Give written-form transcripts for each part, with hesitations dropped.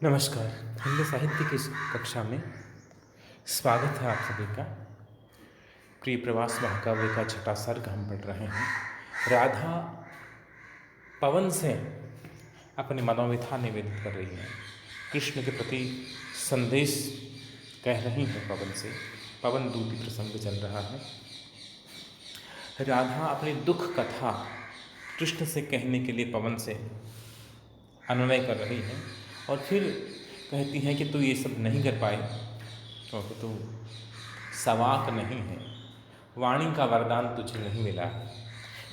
नमस्कार। हिंदी साहित्य की इस कक्षा में स्वागत है आप सभी का। प्रिय प्रवास महाकाव्य का छठा सर्ग हम पढ़ रहे हैं। राधा पवन से अपनी मनोव्यथा निवेदित कर रही है, कृष्ण के प्रति संदेश कह रही है पवन से। पवन दूती प्रसंग चल रहा है। राधा अपनी दुख कथा कृष्ण से कहने के लिए पवन से अनुनय कर रही है और फिर कहती हैं कि तू ये सब नहीं कर पाए क्योंकि तू सवाक नहीं है, वाणी का वरदान तुझे नहीं मिला है।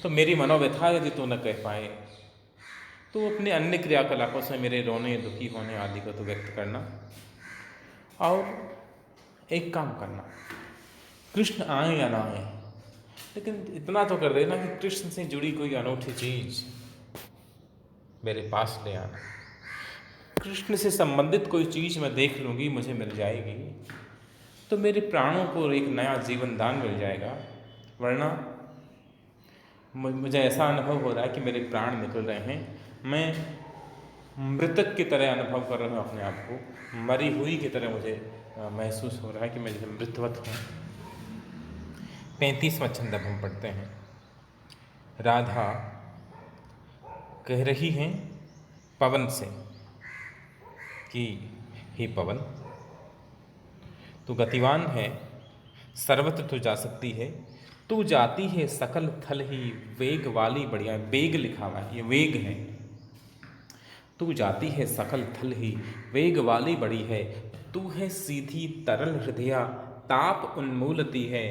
तो मेरी मनोव्यथा यदि तू न कह पाए तो अपने अन्य क्रियाकलापों से मेरे रोने, दुखी होने आदि को तो व्यक्त करना। और एक काम करना, कृष्ण आए या ना आए, लेकिन इतना तो कर देना कि कृष्ण से जुड़ी कोई अनूठी चीज़ मेरे पास ले आना। कृष्ण से संबंधित कोई चीज़ मैं देख लूँगी, मुझे मिल जाएगी तो मेरे प्राणों को एक नया जीवन दान मिल जाएगा। वरना मुझे ऐसा अनुभव हो रहा है कि मेरे प्राण निकल रहे हैं, मैं मृतक की तरह अनुभव कर रहा हूँ अपने आप को, मरी हुई की तरह मुझे महसूस हो रहा है कि मैं जैसे मृतवत हूँ। 35वां छंद अब हम पढ़ते हैं। राधा कह रही हैं पवन से कि हे पवन, तू गतिवान है, सर्वत्र तू जा सकती है, तू जाती है सकल थल ही वेग वाली। बढ़िया वेग लिखा हुआ है, ये वेग है। तू जाती है सकल थल ही वेग वाली बड़ी है, तू है सीधी तरल हृदया ताप उन्मूलती है।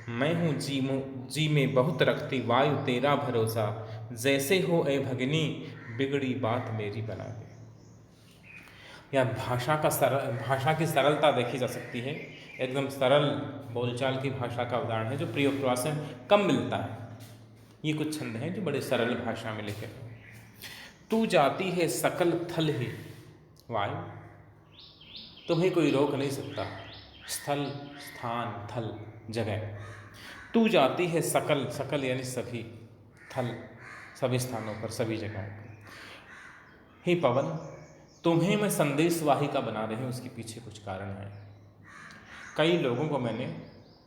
मैं हूँ जी में बहुत रखती वायु तेरा भरोसा, जैसे हो ए भगिनी बिगड़ी बात मेरी बना दे। या भाषा की सरलता देखी जा सकती है। एकदम सरल बोलचाल की भाषा का उदाहरण है जो प्रयोग से कम मिलता है। ये कुछ छंद हैं जो बड़े सरल भाषा में लिखे हैं। तू जाती है सकल थल ही वायु, तुम्हें कोई रोक नहीं सकता। स्थल, स्थान, थल, जगह। तू जाती है सकल, सकल यानी सभी, थल सभी स्थानों पर, सभी जगहों पर। हे पवन, तुम्हें मैं संदेशवाहिका बना रही हूँ, उसके पीछे कुछ कारण है। कई लोगों को मैंने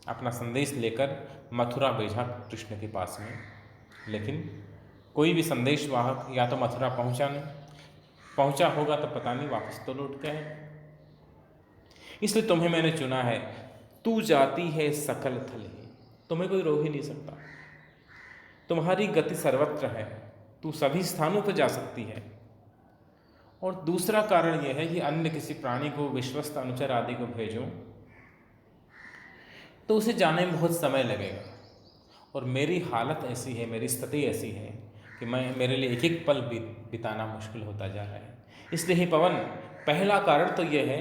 अपना संदेश लेकर मथुरा भेजा कृष्ण के पास में, लेकिन कोई भी संदेशवाहक या तो मथुरा पहुँचा नहीं, पहुँचा होगा तो पता नहीं, वापस तो लौट गए। इसलिए तुम्हें मैंने चुना है। तू जाती है सकल थल ही, तुम्हें कोई रोक ही नहीं सकता। तुम्हारी गति सर्वत्र है, तू सभी स्थानों पर जा सकती है। और दूसरा कारण यह है कि अन्य किसी प्राणी को, विश्वस्त अनुचर आदि को भेजूं तो उसे जाने में बहुत समय लगेगा। और मेरी हालत ऐसी है, मेरी स्थिति ऐसी है कि मेरे लिए एक एक पल बिताना मुश्किल होता जा रहा है। इसलिए हे पवन, पहला कारण तो यह है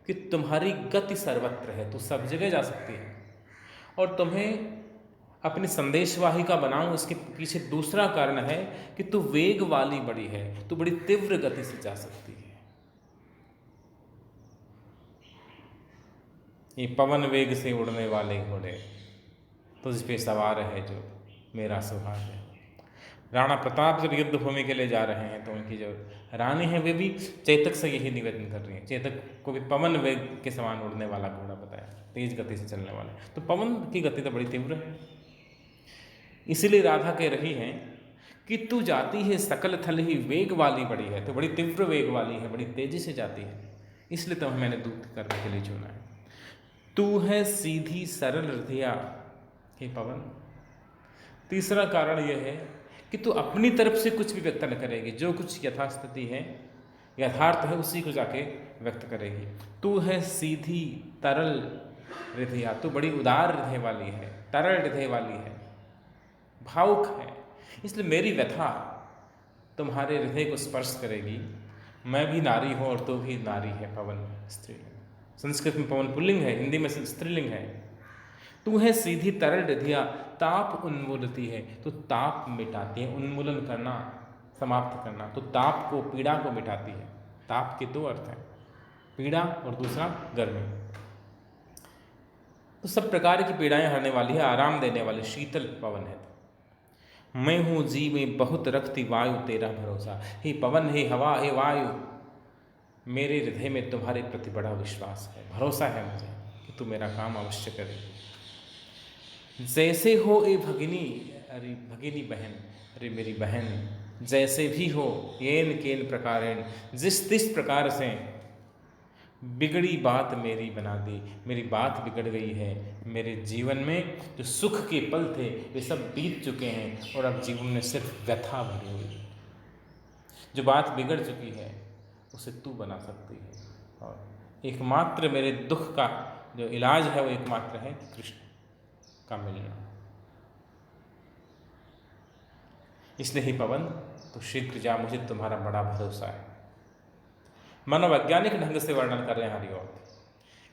कि तुम्हारी गति सर्वत्र है, तू सब जगह जा सकती है। और तुम्हें अपनी संदेशवाहिका बनाऊं, इसके पीछे दूसरा कारण है कि तू वेग वाली बड़ी है, तू बड़ी तीव्र गति से जा सकती है। ये पवन वेग से उड़ने वाले घोड़े, तुझ पे सवार है जो मेरा सुहाग है। राणा प्रताप जब युद्ध भूमि के लिए जा रहे हैं तो उनकी जो रानी है वे भी चेतक से यही निवेदन कर रही है। चेतक को भी पवन वेग के समान उड़ने वाला घोड़ा बताया, तेज गति से चलने वाला। तो पवन की गति तो बड़ी तीव्र है। इसीलिए राधा कह रही हैं कि तू जाती है सकल थल ही वेग वाली बड़ी है, तो बड़ी तीव्र वेग वाली है, बड़ी तेजी से जाती है। इसलिए तो मैंने दूत करने के लिए चुना है। तू है सीधी सरल हृदया हे पवन। तीसरा कारण यह है कि तू अपनी तरफ से कुछ भी व्यक्त न करेगी, जो कुछ यथास्थिति है, यथार्थ है, उसी को जाके व्यक्त करेगी। तू है सीधी तरल हृदया, तू बड़ी उदार हृदय वाली है, तरल हृदय वाली है, भावुक है। इसलिए मेरी व्यथा तुम्हारे हृदय को स्पर्श करेगी। मैं भी नारी हूँ और तू भी नारी है। पवन स्त्रीलिंग, संस्कृत में पवन पुल्लिंग है, हिंदी में स्त्रीलिंग है। तू है सीधी तरल हृदया ताप उन्मूलती है, तो ताप मिटाती है। उन्मूलन करना, समाप्त करना, तो ताप को, पीड़ा को मिटाती है। ताप के दो अर्थ हैं, पीड़ा और दूसरा गर्मी। तो सब प्रकार की पीड़ाएं हरने वाली है, आराम देने वाली शीतल पवन है। मैं हूँ जी में बहुत रखती वायु तेरा भरोसा। हे पवन, हे हवा, हे वायु, मेरे हृदय में तुम्हारे प्रति बड़ा विश्वास है, भरोसा है मुझे कि तू मेरा काम अवश्य करेगी। जैसे हो ए भगिनी, अरे भगिनी बहन, अरे मेरी बहन, जैसे भी हो, येन केन प्रकारेण, जिस तिस प्रकार से बिगड़ी बात मेरी बना दी, मेरी बात बिगड़ गई है। मेरे जीवन में जो सुख के पल थे वे सब बीत चुके हैं और अब जीवन में सिर्फ व्यथा भरी हुई है। जो बात बिगड़ चुकी है उसे तू बना सकती है, और एकमात्र मेरे दुख का जो इलाज है वो एकमात्र है कि कृष्ण का मिलना। इसलिए ही पवन, तो शीघ्र जा, मुझे तुम्हारा बड़ा भरोसा है। मनोवैज्ञानिक ढंग से वर्णन कर रहे हैं हरिऔध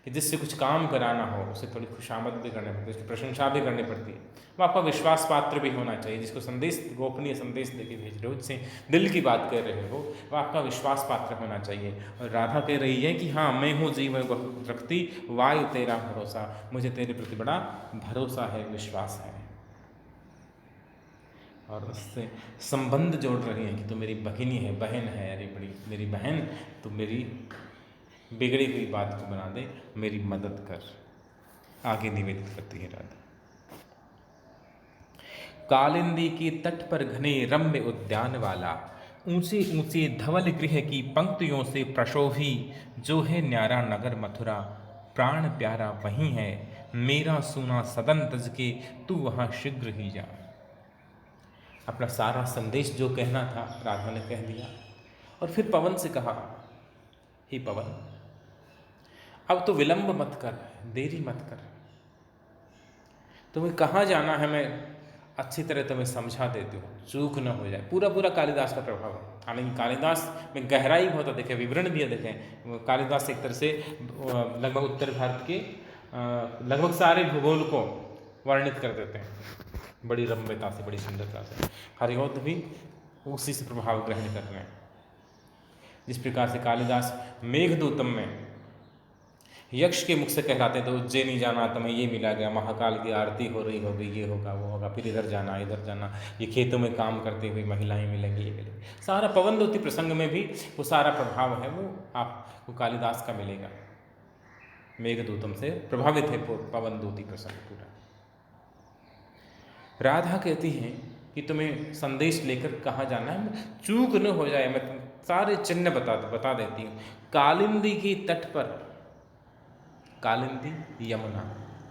कि जिससे कुछ काम कराना हो उसे थोड़ी खुशामद भी करनी पड़ती है, उसकी प्रशंसा भी करनी पड़ती है। वो आपका विश्वास पात्र भी होना चाहिए। जिसको संदेश, गोपनीय संदेश देके भेज रहे हो, उससे दिल की बात कह रहे हो, वो आपका विश्वास पात्र होना चाहिए। और राधा कह रही है कि हाँ, मैं हूँ जीवन बहुत रखती, वायु तेरा भरोसा, मुझे तेरे प्रति बड़ा भरोसा है, विश्वास है। और उससे संबंध जोड़ रही हैं कि तो मेरी भगिनी है, बहन है, अरे बड़ी मेरी बहन, तो मेरी बिगड़ी हुई बात को बना दे, मेरी मदद कर। आगे निवेदित करती है राधा। कालिंदी के तट पर घने रम्य उद्यान वाला, ऊंचे ऊंचे धवल गृह की पंक्तियों से प्रशोभी, जो है न्यारा नगर मथुरा, प्राण प्यारा वहीं है, मेरा सूना सदन तज के, तू वहाँ शीघ्र ही जा। अपना सारा संदेश जो कहना था राधा ने कह दिया, और फिर पवन से कहा, हे पवन, अब तो विलंब मत कर, देरी मत कर, तुम्हें कहाँ जाना है मैं अच्छी तरह तुम्हें समझा देती हूँ, चूक न हो जाए। पूरा पूरा कालिदास का प्रभाव है। हालांकि कालिदास में गहराई बहुत है, देखें विवरण भी है। देखें कालिदास एक तरह से लगभग उत्तर भारत के लगभग सारे भूगोल को वर्णित कर देते हैं बड़ी रम्यता से, बड़ी सुंदरता से। हरिऔध भी उसी से प्रभाव ग्रहण कर रहे हैं। जिस प्रकार से कालिदास मेघदूतम में यक्ष के मुख से कहलाते हैं, तो उज्जैनी जाना तुम्हें ये मिला गया, महाकाल की आरती हो रही होगी, ये होगा वो होगा, फिर इधर जाना इधर जाना, ये खेतों में काम करते हुए महिलाएं मिलेंगी, ये मिलेंगी। सारा पवनदूती प्रसंग में भी वो सारा प्रभाव है, वो आपको कालिदास का मिलेगा। मेघदूतम से प्रभावित है पवनदूती प्रसंग पूरा। राधा कहती हैं कि तुम्हें संदेश लेकर कहाँ जाना है, चूक न हो जाए, मैं तुम सारे चिन्ह बता देती हूँ। कालिंदी की तट पर, कालिंदी यमुना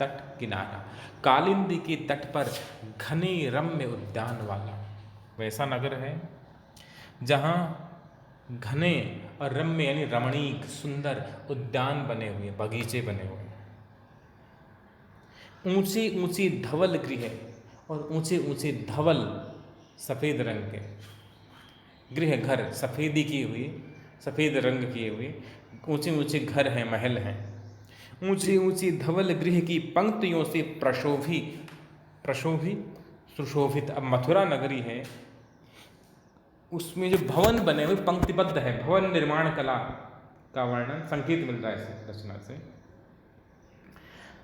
तट किनारा, कालिंदी के तट पर घने रम्य उद्यान वाला वैसा नगर है जहाँ घने और रम्य यानी रमणीक सुंदर उद्यान बने हुए, बगीचे बने हुए, ऊंची ऊंची धवल गृह और ऊंचे ऊंचे धवल सफ़ेद रंग के गृह, घर सफ़ेदी की हुई, सफ़ेद रंग किए हुए ऊंचे ऊंचे घर हैं, महल हैं। ऊंची ऊंची धवल गृह की पंक्तियों से सुशोभित। अब मथुरा नगरी है, उसमें जो भवन बने हुए पंक्तिबद्ध है, भवन निर्माण कला का वर्णन संकेत मिल रहा है इस रचना से।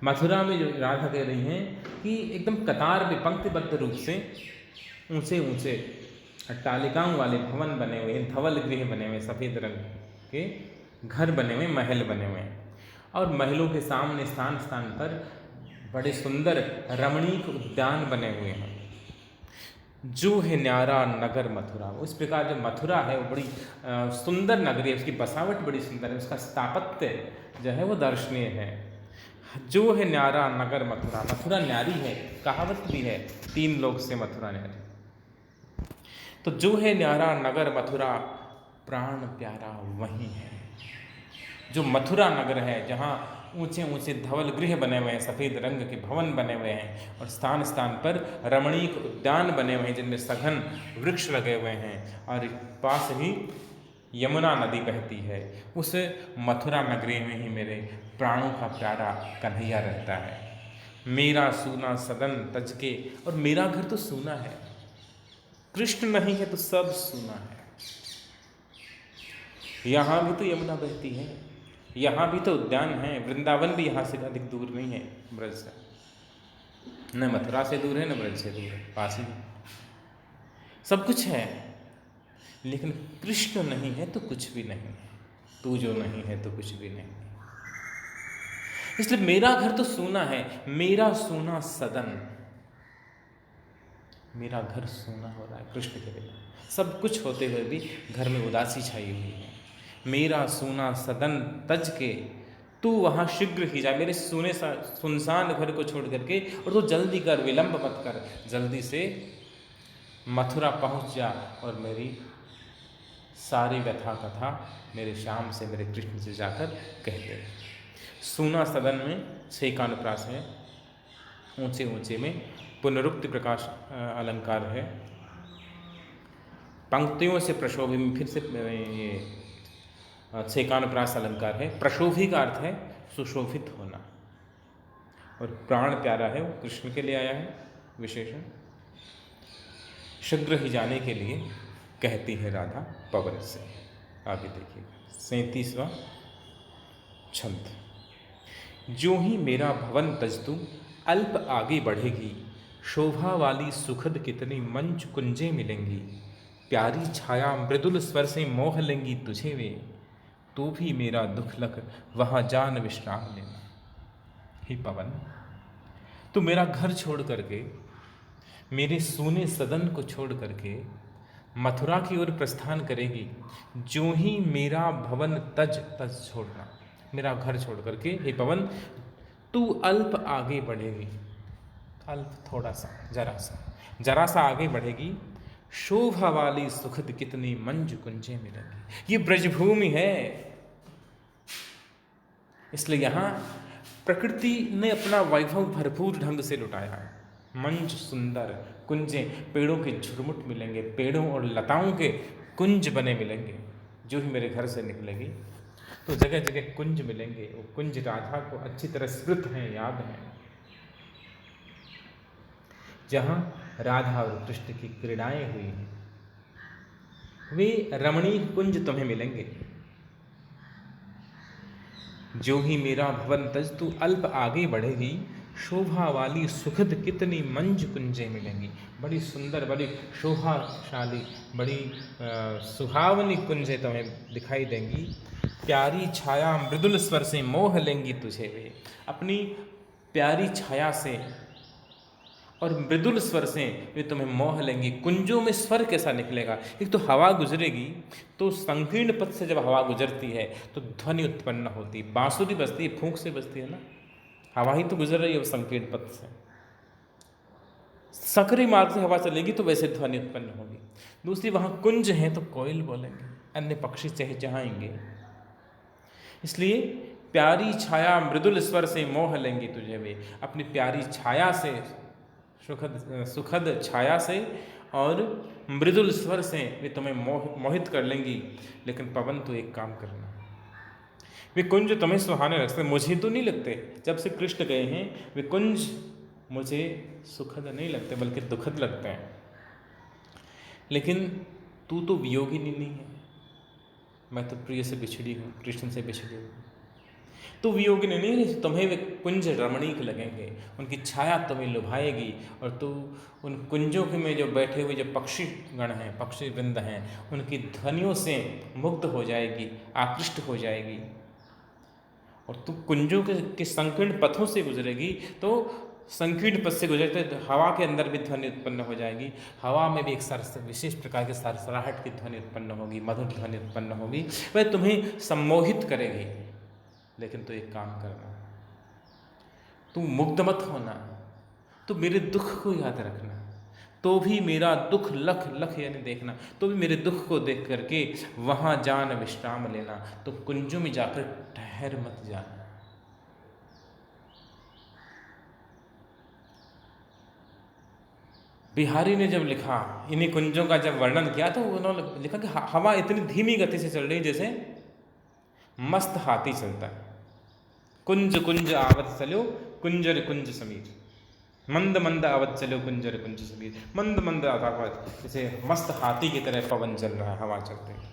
मथुरा में जो राधा कह रही हैं कि एकदम कतार में पंक्तिबद्ध रूप से ऊंचे ऊंचे अट्टालिकाओं वाले भवन बने हुए, धवल गृह बने हुए, सफ़ेद रंग के घर बने हुए, महल बने हुए हैं, और महलों के सामने स्थान स्थान पर बड़े सुंदर रमणीक उद्यान बने हुए हैं। जो है न्यारा नगर मथुरा, इस प्रकार जो मथुरा है वो बड़ी सुंदर नगरी है, उसकी बसावट बड़ी सुंदर है, उसका स्थापत्य जो है वो दर्शनीय है। जो है न्यारा नगर मथुरा, मथुरा न्यारी है, कहावत भी है, 3 लोग से मथुरा न्यारी। तो जो है न्यारा नगर मथुरा, प्राण प्यारा वहीं है। जो मथुरा नगर है, जहाँ ऊंचे ऊंचे धवल गृह बने हुए हैं, सफ़ेद रंग के भवन बने हुए हैं, और स्थान स्थान पर रमणीक उद्यान बने हुए हैं जिनमें सघन वृक्ष लगे हुए हैं, और पास ही यमुना नदी बहती है। उस मथुरा नगरी में ही मेरे प्राणों का प्यारा कन्हैया रहता है। मेरा सूना सदन तज के, और मेरा घर तो सूना है, कृष्ण नहीं है तो सब सूना है। यहाँ भी तो यमुना बहती है, यहाँ भी तो उद्यान है, वृंदावन भी यहाँ से अधिक दूर नहीं है ब्रज से, न मथुरा से दूर है न ब्रज से दूर है, पास ही सब कुछ है। लेकिन कृष्ण नहीं है तो कुछ भी नहीं है। तू जो नहीं है तो कुछ भी नहीं। इसलिए मेरा घर तो सूना है, मेरा सूना सदन, मेरा घर सूना हो रहा है कृष्ण के बिना। सब कुछ होते हुए भी घर में उदासी छाई हुई है। मेरा सूना सदन तज के तू वहाँ शीघ्र ही जा, मेरे सूने सुनसान घर को छोड़ करके, और तो जल्दी कर, विलंब मत कर, जल्दी से मथुरा पहुँच जा और मेरी सारी व्यथा कथा मेरे श्याम से, मेरे कृष्ण से जाकर कहते। सूना सदन में 6 कानुप्रास है, ऊंचे ऊंचे में पुनरुक्ति प्रकाश अलंकार है, पंक्तियों से प्रशोभी में फिर से ये 6 कानुप्रास अलंकार है। प्रशोभी का अर्थ है सुशोभित होना, और प्राण प्यारा है वो कृष्ण के लिए आया है विशेषण। शीघ्र ही जाने के लिए कहती है राधा पवन से। आगे देखिएगा 37वां छंद। जो ही मेरा भवन तज तू अल्प आगे बढ़ेगी, शोभा वाली सुखद कितनी मंच कुंजें मिलेंगी, प्यारी छाया मृदुल स्वर से मोह लेंगी तुझे वे, तो भी मेरा दुख लख वहाँ जान विश्राम लेना। हे पवन, तू मेरा घर छोड़ करके, मेरे सूने सदन को छोड़ करके मथुरा की ओर प्रस्थान करेगी। जो ही मेरा भवन तज छोड़ना, मेरा घर छोड़ करके हे पवन तू अल्प आगे बढ़ेगी, अल्प थोड़ा सा, जरा सा आगे बढ़ेगी। शोभा वाली सुखद कितनी मंज कुंजें मिलेंगी। ये ब्रजभूमि है, इसलिए यहाँ प्रकृति ने अपना वैभव भरपूर ढंग से लुटाया है। मंच सुंदर, कुंजें, पेड़ों के झुरमुट मिलेंगे, पेड़ों और लताओं के कुंज बने मिलेंगे। जो ही मेरे घर से निकलेगी तो जगह जगह कुंज मिलेंगे। वो कुंज राधा को अच्छी तरह स्मृत हैं, याद हैं, जहाँ राधा और कृष्ण की क्रीड़ाएं हुई हैं। वे रमणीय कुंज तुम्हें मिलेंगे। जो ही मेरा भवन तज तू अल्प आगे बढ़ेगी, शोभा वाली सुखद कितनी मंज कुंजें मिलेंगी। बड़ी सुंदर, बड़ी शोभाशाली, बड़ी सुहावनी कुंजें तुम्हें दिखाई देंगी। प्यारी छाया मृदुल स्वर से मोह लेंगी तुझे वे, अपनी प्यारी छाया से और मृदुल स्वर से वे तुम्हें मोह लेंगी। कुंजों में स्वर कैसा निकलेगा? एक तो हवा गुजरेगी, तो संकीर्ण पथ से जब हवा गुजरती है तो ध्वनि उत्पन्न होती है। बांसुरी बजती है, फूंक से बजती है ना, हवा ही तो गुजर रही है संकीर्ण पथ से। सकरी मार्ग से हवा चलेगी तो वैसे ध्वनि उत्पन्न होगी। दूसरी, वहाँ कुंज है तो कोयल बोलेंगे, अन्य पक्षी चहचहाएंगे। इसलिए प्यारी छाया मृदुल स्वर से मोह लेंगी तुझे वे, अपनी प्यारी छाया से, सुखद छाया से और मृदुल स्वर से वे तुम्हें मोहित कर लेंगी। लेकिन पवन तो एक काम करना, वे कुंज तुम्हें सुहाने लगते, मुझे तो नहीं लगते। जब से कृष्ण गए हैं वे कुंज मुझे सुखद नहीं लगते बल्कि दुखद लगते हैं। लेकिन तू तो वियोगिनी नहीं है, मैं तो प्रिय से बिछड़ी हूँ, कृष्ण से बिछड़ी हूँ। तो वियोगिनी नहीं, तुम्हें वे कुंज रमणीक लगेंगे, उनकी छाया तुम्हें लुभाएगी, और तू उन कुंजों के में जो बैठे हुए जो पक्षी गण हैं, पक्षी वृंद हैं, उनकी ध्वनियों से मुग्ध हो जाएगी, आकृष्ट हो जाएगी। और तू कुंजों के संकीर्ण पथों से गुजरेगी तो संकीर्ण पथ से गुजरते तो हवा के अंदर भी ध्वनि उत्पन्न हो जाएगी। हवा में भी एक विशेष प्रकार की सरसराहट की ध्वनि उत्पन्न होगी, मधुर ध्वनि उत्पन्न होगी, वह तुम्हें सम्मोहित करेगी। लेकिन तो एक काम करना, तू मुग्ध मत होना, तो मेरे दुख को याद रखना, तो भी मेरा दुख लख लख यानी देखना, तो भी मेरे दुख को देख करके वहाँ जान विश्राम लेना। तो कुंजों में जाकर ठहर मत जाना। बिहारी ने जब लिखा, इन्हीं कुंजों का जब वर्णन किया, तो उन्होंने लिखा कि हवा इतनी धीमी गति से चल रही जैसे मस्त हाथी चलता है। कुंज कुंज आवत चलो कुंजर कुंज समीर, मंद मंद आवत चलो कुंजर कुंज समीर। मंद मंद आवत, जैसे मस्त हाथी की तरह पवन चल रहा है, हवा चलते हैं।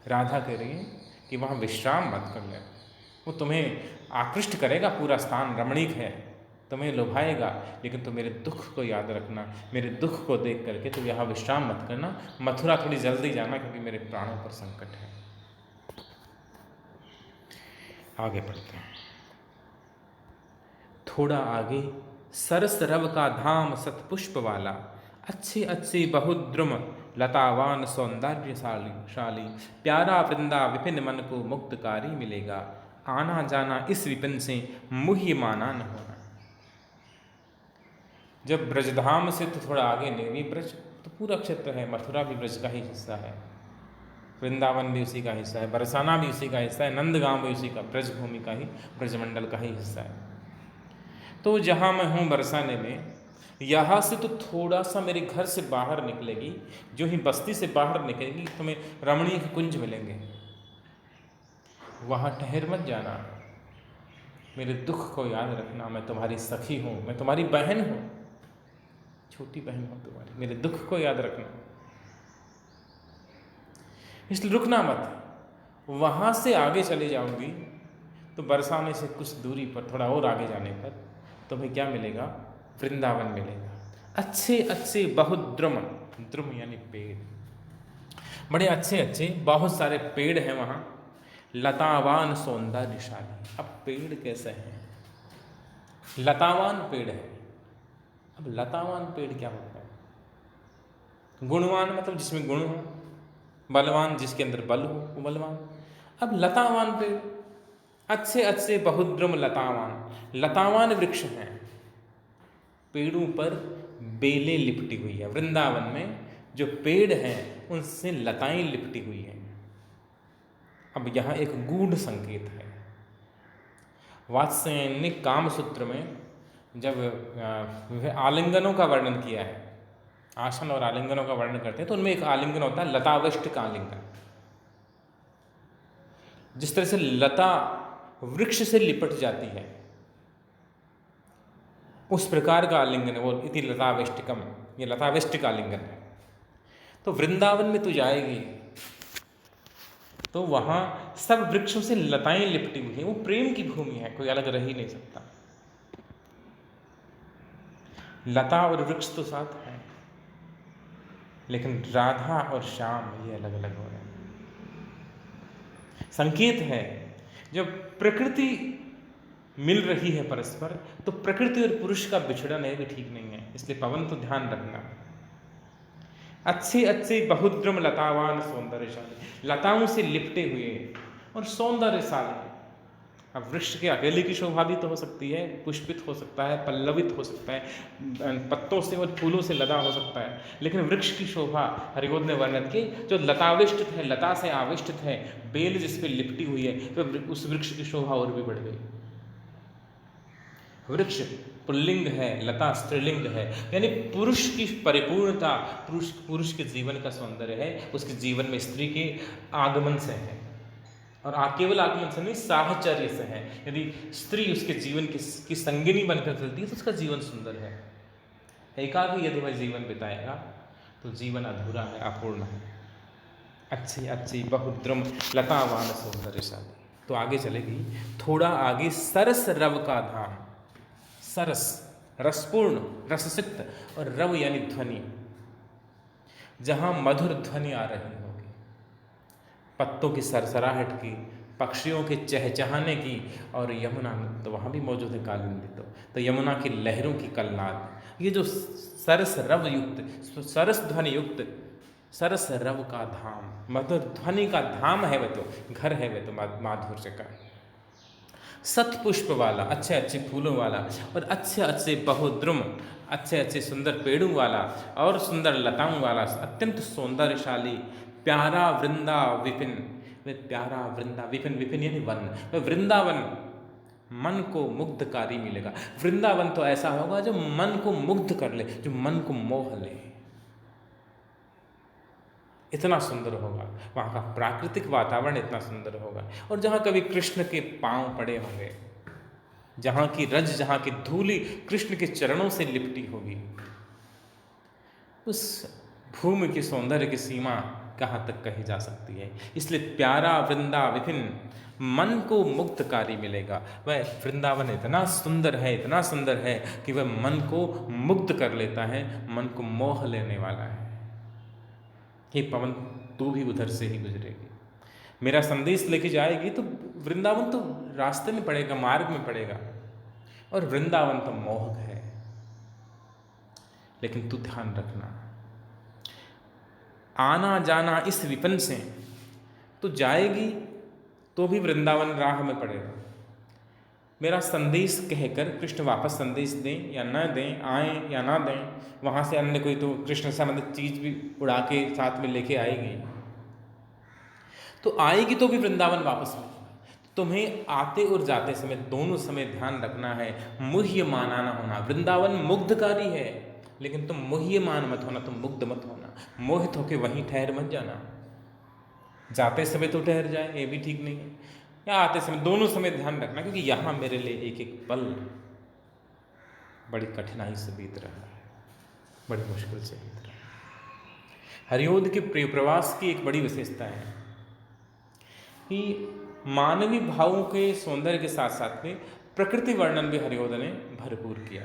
राधा कह रही है कि वहाँ विश्राम मत कर ले, वो तुम्हें आकृष्ट करेगा, पूरा स्थान रमणीक है, तुम्हें लुभाएगा, लेकिन तुम मेरे दुख को याद रखना। मेरे दुख को देख करके तुम यहाँ विश्राम मत करना, मथुरा थोड़ी जल्दी जाना, क्योंकि मेरे प्राणों पर संकट है। आगे बढ़ते हैं। थोड़ा आगे सरस रव का धाम सतपुष्प वाला, अच्छे अच्छे बहुद्रुम लतावान सौंदर्यशाली, प्यारा वृंदा विपिन मन को मुक्तकारी मिलेगा, आना जाना इस विपिन से मुह्यमाना न होना। जब ब्रजधाम से तो थोड़ा आगे नेमी ब्रज तो पूरा क्षेत्र है, मथुरा भी ब्रज का ही हिस्सा है, वृंदावन भी उसी का हिस्सा है, बरसाना भी उसी का हिस्सा है, नंदगांव भी उसी का ब्रजभूमि का ही ब्रजमंडल का ही हिस्सा है। तो जहाँ मैं हूँ बरसाने में, यहाँ से तो थोड़ा सा मेरे घर से बाहर निकलेगी, जो ही बस्ती से बाहर निकलेगी तुम्हें रमणीय के कुंज मिलेंगे, वहाँ ठहर मत जाना, मेरे दुख को याद रखना, मैं तुम्हारी सखी हूँ, मैं तुम्हारी बहन हूँ, छोटी बहन हूँ तुम्हारी, मेरे दुख को याद रखना, इसलिए रुकना मत। वहाँ से आगे चले जाऊंगी तो बरसाने से कुछ दूरी पर थोड़ा और आगे जाने पर तुम्हें क्या मिलेगा? वृंदावन मिलेगा, अच्छे अच्छे बहुत द्रुम, द्रुम यानी पेड़, बड़े अच्छे अच्छे बहुत सारे पेड़ हैं वहाँ, लतावान सौंदर्यशाली। अब पेड़ कैसे हैं? लतावान पेड़ है। अब लतावान पेड़ क्या होता है? गुणवान मतलब जिसमें गुण हो, बलवान जिसके अंदर बल हो वो बलवान। अब लतावान पेड़, अच्छे अच्छे बहुद्रुम लतावान, लतावान वृक्ष हैं, पेड़ों पर बेलें लिपटी हुई है। वृंदावन में जो पेड़ हैं उनसे लताएं लिपटी हुई हैं। अब यहाँ एक गूढ़ संकेत है। वात्स्यायन ने कामसूत्र में जब आलिंगनों का वर्णन किया है, आसन और आलिंगनों का वर्णन करते हैं, तो उनमें एक आलिंगन होता है लतावष्ट का आलिंगन। जिस तरह से लता वृक्ष से लिपट जाती है उस प्रकार का आलिंगन है वो, इति लतावेष्टिकम, ये लतावेष्टिक आलिंगन है। तो वृंदावन में तू जाएगी तो वहाँ सब वृक्षों से लताएं लिपटी हुई हैं, वो प्रेम की भूमि है, कोई अलग रह ही नहीं सकता। लता और वृक्ष तो साथ हैं, लेकिन राधा और श्याम ये अलग अलग हो रहे हैं। संकेत है जब प्रकृति मिल रही है परस्पर, तो प्रकृति और पुरुष का बिछड़न है भी ठीक नहीं है, इसलिए पवन तो ध्यान रखना। अच्छे अच्छे बहुद्रुम लतावान सौंदर्यशाली, लताओं से लिपटे हुए और सौंदर्यशाली। अब वृक्ष के अकेले की शोभा भी तो हो सकती है, पुष्पित हो सकता है, पल्लवित हो सकता है, पत्तों से और फूलों से लदा हो सकता है, लेकिन वृक्ष की शोभा हरिगोद ने वर्णन की जो लताविष्टित है, लता से आविष्टित है, बेल जिस पे लिपटी हुई है, तो उस वृक्ष की शोभा और भी बढ़ गई। वृक्ष पुल्लिंग है, लता स्त्रीलिंग है, यानी पुरुष की परिपूर्णता, पुरुष के जीवन का सौंदर्य है, उसके जीवन में स्त्री के आगमन से है, और केवल आगमन से नहीं, साहचर्य से है। यदि स्त्री उसके जीवन की संगिनी बनकर चलती है तो उसका जीवन सुंदर है। एकाकी यदि वह जीवन बिताएगा तो जीवन अधूरा है, अपूर्ण है। अच्छी अच्छी बहुद्रुम लतावान सौंदर्यशाली। तो आगे चलेगी, थोड़ा आगे सरस रव का धाम, सरस रसपूर्ण, रससिक्त, और रव यानी ध्वनि, जहाँ मधुर ध्वनि आ रही होगी, पत्तों की सरसराहट की, पक्षियों के चहचहाने की, और यमुना तो वहाँ भी मौजूद है कालिंदी, तो यमुना की लहरों की कलनाद, ये जो सरस रव युक्त, सरस ध्वनि युक्त, सरस रव का धाम, मधुर ध्वनि का धाम है वह, तो घर है वह, तो माधुर्य का। सतपुष्प वाला, अच्छे अच्छे फूलों वाला, और अच्छे अच्छे बहुद्रुम, अच्छे अच्छे सुंदर पेड़ों वाला और सुंदर लताओं वाला, अत्यंत सौंदर्यशाली, प्यारा वृंदा विपिन, वे प्यारा वृंदा विपिन, विपिन यानी वन, वे वृंदावन मन को मुग्धकारी मिलेगा। वृंदावन तो ऐसा होगा जो मन को मुग्ध कर ले, जो मन को मोह ले, इतना सुंदर होगा वहाँ का प्राकृतिक वातावरण, इतना सुंदर होगा। और जहाँ कभी कृष्ण के पांव पड़े होंगे, जहाँ की रज, जहाँ की धूली कृष्ण के चरणों से लिपटी होगी, उस भूमि के सौंदर्य की सीमा कहाँ तक कही जा सकती है। इसलिए प्यारा वृंदा विपिन, मन को मुग्धकारी मिलेगा। वह वृंदावन इतना सुंदर है, इतना सुंदर है कि वह मन को मुग्ध कर लेता है, मन को मोह लेने वाला है। हे पवन, तू भी उधर से ही गुजरेगी। मेरा संदेश लेके जाएगी तो वृंदावन तो रास्ते में पड़ेगा, मार्ग में पड़ेगा, और वृंदावन तो मोहक है। लेकिन तू ध्यान रखना, आना जाना इस विपिन से तो जाएगी तो भी वृंदावन राह में पड़ेगा। मेरा संदेश कहकर कृष्ण वापस संदेश दें या न दें, आए या ना दें, वहाँ से अन्य कोई तो कृष्ण से संबंधित चीज़ भी उड़ा के साथ में लेके आएगी, तो आएगी तो भी वृंदावन वापस में। तुम्हें आते और जाते समय दोनों समय ध्यान रखना है, मुह्यमाना ना होना। वृंदावन मुग्धकारी है, लेकिन तुम मुह्यमान मत होना, तुम मुग्ध मत होना। मोहित होके वहीं ठहर मत जाना। जाते समय तो ठहर जाए, ये भी ठीक नहीं है, या आते समय, दोनों समय ध्यान रखना, क्योंकि यहाँ मेरे लिए एक एक पल बड़ी कठिनाई से बीत रहा है, बड़ी मुश्किल से बीत रहा है। हरिओद के प्रिय प्रवास की एक बड़ी विशेषता है कि मानवीय भावों के सौंदर्य के साथ साथ में प्रकृति वर्णन भी हरिओद ने भरपूर किया।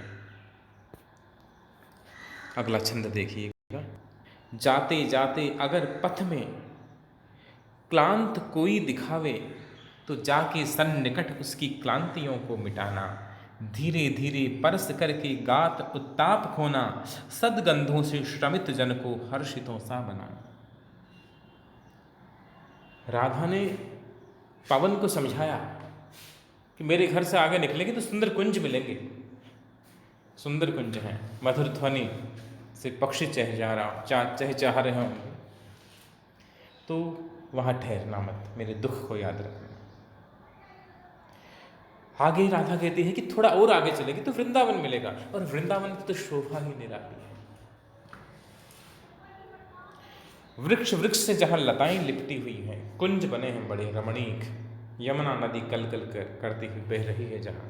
अगला छंद देखिएगा। जाते जाते अगर पथ में क्लांत कोई दिखावे, तो जाके सन्निकट उसकी क्लांतियों को मिटाना। धीरे धीरे परस करके गात उत्ताप खोना, सदगंधों से श्रमित जन को हर्षितों सा बनाना। राधा ने पवन को समझाया कि मेरे घर से आगे निकलेंगे तो सुंदर कुंज मिलेंगे, सुंदर कुंज हैं, मधुर ध्वनि से पक्षी चहचहा रहे होंगे, तो वहाँ ठहरना मत, मेरे दुख को याद रखना। आगे राधा कहती है कि थोड़ा और आगे चलेगी तो वृंदावन मिलेगा, और वृंदावन की तो शोभा ही निराली है। वृक्ष वृक्ष से जहाँ लताएं लिपटी हुई हैं, कुंज बने हैं बड़े रमणीक, यमुना नदी कल कल करती हुई बह रही है जहाँ,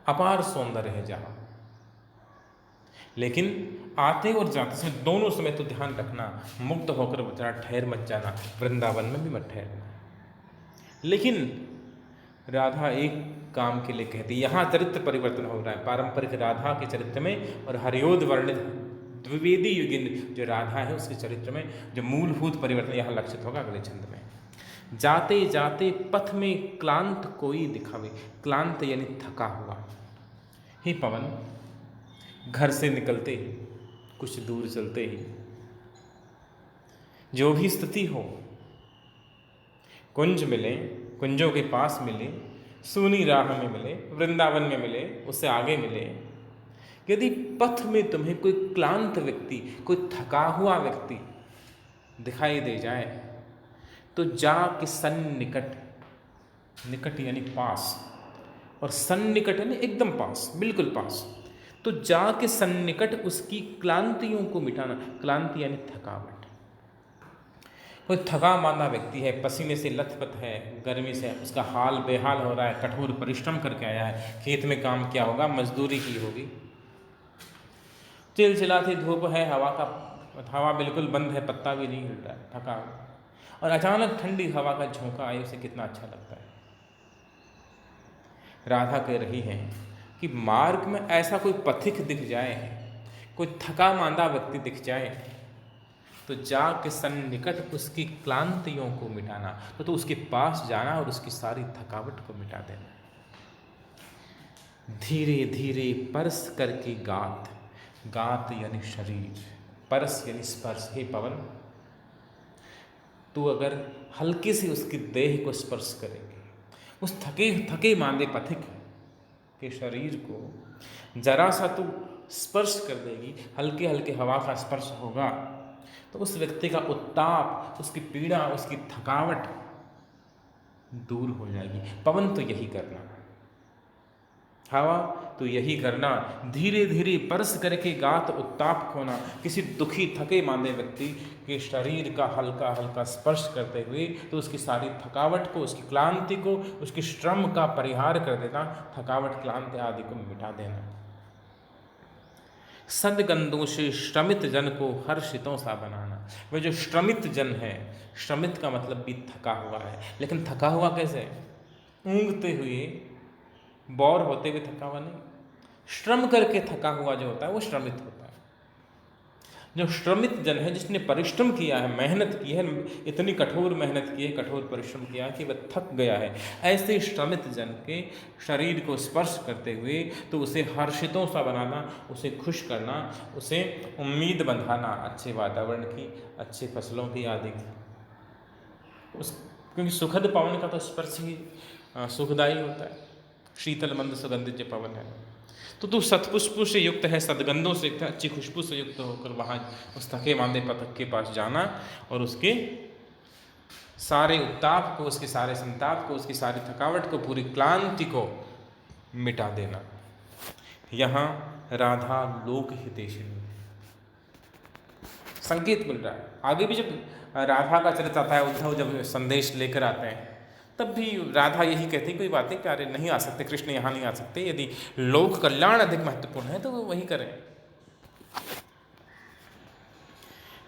अपार सौंदर्य है जहाँ। लेकिन आते और जाते समय दोनों समय तो ध्यान रखना, मुक्त होकर जरा ठहर मत जाना, वृंदावन में भी मत ठहरना। लेकिन राधा एक काम के लिए कहती है, यहाँ चरित्र परिवर्तन हो रहा है पारंपरिक राधा के चरित्र में, और हरिओद वर्णित द्विवेदी युगिन जो राधा है उसके चरित्र में जो मूलभूत परिवर्तन यहाँ लक्षित होगा अगले छंद में। जाते जाते पथ में क्लांत कोई दिखावे, क्लांत यानी थका हुआ। हे पवन, घर से निकलते ही, कुछ दूर चलते ही, जो भी स्थिति हो, कुंज मिले, कुंजों के पास मिले, सूनी राह में मिले, वृंदावन में मिले, उससे आगे मिले, यदि पथ में तुम्हें कोई क्लांत व्यक्ति, कोई थका हुआ व्यक्ति दिखाई दे जाए, तो जाके सन्निकट, निकट यानी पास, और सन्निकट यानी एकदम पास, बिल्कुल पास, तो जाके सन्निकट उसकी क्लांतियों को मिटाना। क्लांति यानी थकावट। कोई थका मांदा व्यक्ति है, पसीने से लथपथ है, गर्मी से उसका हाल बेहाल हो रहा है, कठोर परिश्रम करके आया है, खेत में काम किया होगा, मजदूरी की होगी, चिलचिलाती धूप है, हवा बिल्कुल बंद है, पत्ता भी नहीं हिल रहा है, थका, और अचानक ठंडी हवा का झोंका आए, उसे कितना अच्छा लगता है। राधा कह रही है कि मार्ग में ऐसा कोई पथिक दिख जाए, कोई थका मांदा व्यक्ति दिख जाए, तो जाके सन्निकट उसकी क्लांतियों को मिटाना, तो उसके पास जाना और उसकी सारी थकावट को मिटा देना। धीरे धीरे परस करके गात, गात यानी शरीर, परस यानी स्पर्श। हे पवन, तू अगर हल्के से उसकी देह को स्पर्श करेंगे, उस थके मांदे पथिक के शरीर को जरा सा तू स्पर्श कर देगी, हल्के हल्के हवा का स्पर्श होगा, तो उस व्यक्ति का उत्ताप, उसकी पीड़ा, उसकी थकावट दूर हो जाएगी। पवन तो यही करना, हवा तो यही करना, धीरे धीरे परस करके गात उत्ताप खोना। किसी दुखी थके मांदे व्यक्ति के शरीर का हल्का हल्का स्पर्श करते हुए तो उसकी सारी थकावट को, उसकी क्लांति को, उसके श्रम का परिहार कर देना, थकावट क्लांति आदि को मिटा देना। सदगंधों से श्रमित जन को हर्षितों सा बनाना। वह जो श्रमित जन है, श्रमित का मतलब भी थका हुआ है, लेकिन थका हुआ कैसे? ऊँघते हुए, बोर होते हुए थका हुआ नहीं, श्रम करके थका हुआ जो होता है वो श्रमित होता है। जो श्रमित जन है, जिसने परिश्रम किया है, मेहनत की है, इतनी कठोर मेहनत की है, कठोर परिश्रम किया है कि वह थक गया है, ऐसे श्रमित जन के शरीर को स्पर्श करते हुए तो उसे हर्षितों सा बनाना, उसे खुश करना, उसे उम्मीद बंधाना अच्छे वातावरण की, अच्छे फसलों की आदि की। क्योंकि सुखद पवन का तो स्पर्श ही सुखदायी होता है। शीतल मंद सुगंधित जो पवन है, तो तू सत्पुष्पों से युक्त है, सदगंधों से युक्त है, अच्छी खुशबू से युक्त होकर वहाँ उस थके मांदे पथिक के पास जाना और उसके सारे उत्ताप को, उसके सारे संताप को, उसकी सारी थकावट को, पूरी क्लांति को मिटा देना। यहाँ राधा लोक हितैषिणी संकेत मिल रहा है। आगे भी जब राधा का चरित्र आता है, उद्धव जब संदेश लेकर आते हैं तब भी राधा यही कहती कोई बातें कि अरे नहीं आ सकते, कृष्ण यहाँ नहीं आ सकते, यदि लोक कल्याण अधिक महत्वपूर्ण है तो वो वही करें।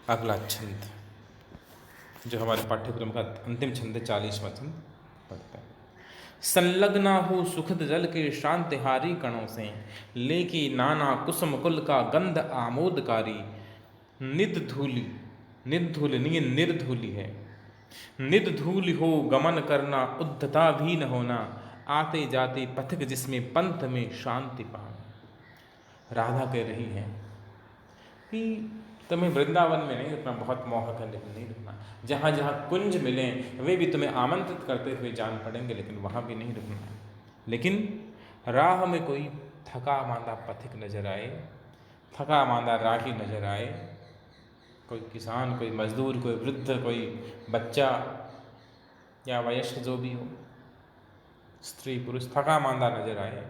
अगला छंद जो हमारे पाठ्यक्रम का अंतिम छंद है, 40वां छंद पढ़ते हैं। संलग्ना हो सुखद जल के शांतिहारी कणों से, लेकी नाना कुसुम कुल का गंध आमोदकारी। निध धूलि, निध धूलि नहीं, निर्धूलि है। निध धूलि हो गमन करना, उद्धता भी न होना, आते जाते पथिक जिसमें पंथ में शांति पाना। राधा कह रही है कि तुम्हें वृंदावन में नहीं रुकना, बहुत मोहक है लेकिन नहीं रुकना। जहाँ जहाँ कुंज मिले वे भी तुम्हें आमंत्रित करते हुए जान पड़ेंगे, लेकिन वहाँ भी नहीं रुकना है। लेकिन राह में कोई थका मांदा पथिक नजर आए, थका मांदा राही नजर आए, कोई किसान, कोई मजदूर, कोई वृद्ध, कोई बच्चा या वयस्क जो भी हो, स्त्री पुरुष थका मांदा नजर आए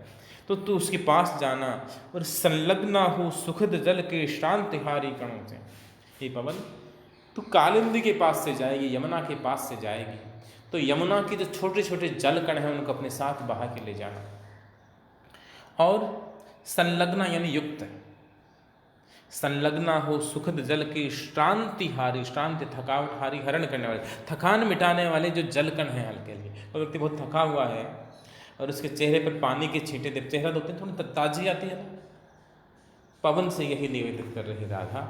तो तू उसके पास जाना और संलग्ना हो सुखद जल के शांतिहारी कणों से। हे पवन, तू कालिंदी के पास से जाएगी, यमुना के पास से जाएगी तो यमुना के जो छोटे छोटे जल कण हैं उनको अपने साथ बहा के ले जाना। और संलग्ना यानी युक्त, संलग्ना हो सुखद जल के श्रांतिहारी, श्रांति थकावट हारी, हरण करने वाले, थकान मिटाने वाले जो जल कण हैं हल्के हल्के। वो व्यक्ति बहुत थका हुआ है और उसके चेहरे पर पानी के छींटे जब चेहरा धोते हैं थोड़ी ताजी आती है ना, पवन से यही निवेदित कर रही राधा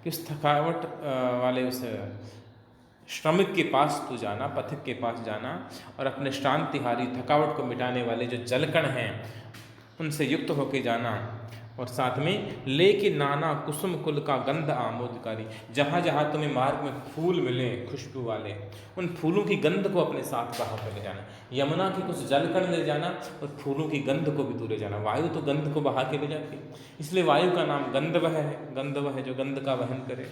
कि उस थकावट वाले उस श्रमिक के पास तू जाना, पथिक के पास जाना और अपने शांतिहारी थकावट को मिटाने वाले जो जलकण हैं उनसे युक्त होकर जाना। और साथ में लेके नाना कुसुम कुल का गंध आमोदकारी, जहाँ जहाँ तुम्हें मार्ग में फूल मिले खुशबू वाले, उन फूलों की गंध को अपने साथ बहा कर ले जाना। यमुना के कुछ जलकण ले जाना और फूलों की गंध को भी तू ले जाना। वायु तो गंध को बहा के ले जाती, इसलिए वायु का नाम गंधवह है। गंधवह है जो गंध का वहन करे,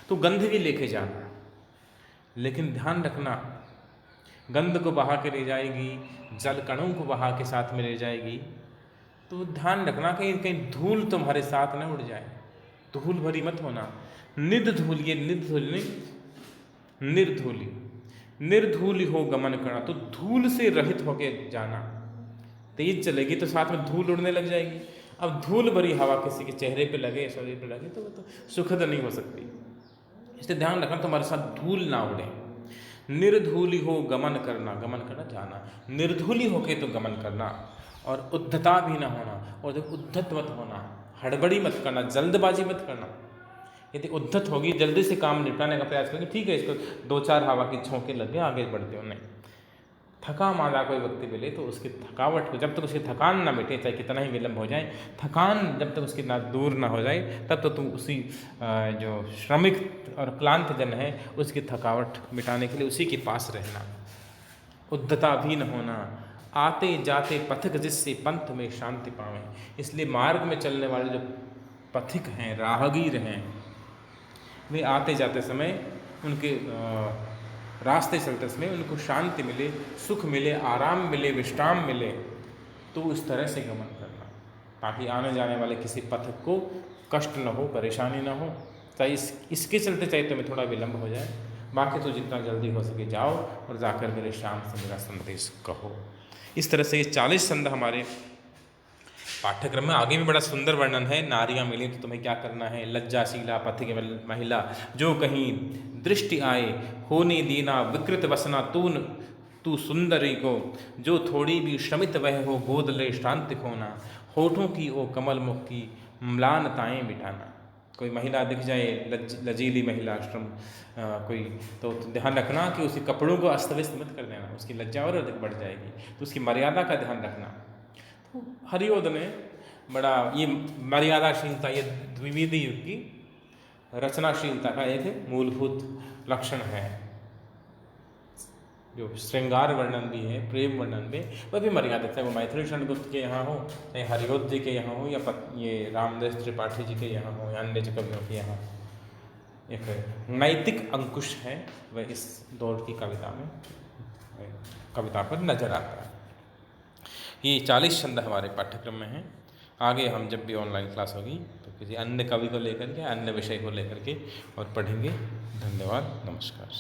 तो गंध भी लेके जाना। लेकिन ध्यान रखना, गंध को बहा के ले जाएगी, जल कणों को बहा के साथ में ले जाएगी, तो ध्यान रखना कहीं कहीं धूल तुम्हारे साथ न उड़ जाए, धूल भरी मत होना। निध धूल, ये निध धूल नहीं, निर्धूली, निर्धूली हो गमन करना, तो धूल से रहित होके जाना। तेज चलेगी तो साथ में धूल उड़ने लग जाएगी। अब धूल भरी हवा किसी के चेहरे पे लगे, शरीर पे लगे, तो वो तो सुखद नहीं हो सकती। इसलिए ध्यान रखना तुम्हारे साथ धूल ना उड़े। निर्धूली हो गमन करना, गमन करना जाना, निर्धूली होके तो गमन करना। और उद्धता भी ना होना, और जब उद्धत मत होना, हड़बड़ी मत करना, जल्दबाजी मत करना। यदि उद्धत होगी, जल्दी से काम निपटाने का प्रयास करेंगे, ठीक है इसको 2-4 हवा की झोंके लग गए, आगे बढ़ते हो। नहीं, थका मांदा कोई व्यक्ति मिले तो उसकी थकावट को, जब तक उसकी थकान ना मिटे, चाहे कितना ही विलम्ब हो जाए, थकान जब तक उसकी ना दूर ना हो जाए, तब तो तुम उसी जो श्रमिक और क्लांत जन है उसकी थकावट मिटाने के लिए उसी के पास रहना। उद्धता भी न होना, आते जाते पथिक जिससे पंथ में शांति पावें। इसलिए मार्ग में चलने वाले जो पथिक हैं, राहगीर हैं, वे आते जाते समय, उनके रास्ते चलते समय उनको शांति मिले, सुख मिले, आराम मिले, विश्राम मिले, तो इस तरह से गमन करना ताकि आने जाने वाले किसी पथिक को कष्ट न हो, परेशानी न हो। चाहे इसके चलते चाहे तुम्हें थोड़ा विलम्ब हो जाए, बाकी तो जितना जल्दी हो सके जाओ और जाकर मेरे श्याम से मेरा संदेश कहो। इस तरह से ये 40 छंद हमारे पाठ्यक्रम में। आगे भी बड़ा सुंदर वर्णन है। नारियां मिली तो तुम्हें क्या करना है, लज्जाशीला पथिक महिला जो कहीं दृष्टि आए, होने देना विकृत वसना तू सुंदरी को, जो थोड़ी भी श्रमित वह हो गोद ले शांति खोना, होठों की ओ कमल मुख की म्लानताएं मिटाना। कोई महिला दिख जाए लजीली महिला आश्रम कोई, तो ध्यान रखना कि उसके कपड़ों को अस्त व्यस्त मत कर देना, उसकी लज्जा और अधिक बढ़ जाएगी, तो उसकी मर्यादा का ध्यान रखना। तो हरिओद ने बड़ा ये मर्यादाशीलता, ये द्विवेदी युग की रचनाशीलता का एक मूलभूत लक्षण है। जो श्रृंगार वर्णन भी है, प्रेम वर्णन भी, वह भी मर्यादित है। वो मैथिली शरणगुप्त के यहाँ हो, चाहे हरिओद जी के यहाँ हो, या ये रामदास त्रिपाठी जी के यहाँ हो, या अन्य कवियों के यहाँ, एक नैतिक अंकुश है वह इस दौर की कविता पर नजर आता है। ये 40 छंद हमारे पाठ्यक्रम में हैं। आगे हम जब भी ऑनलाइन क्लास होगी तो किसी अन्य कवि को लेकर के, अन्य विषय को लेकर के और पढ़ेंगे। धन्यवाद, नमस्कार।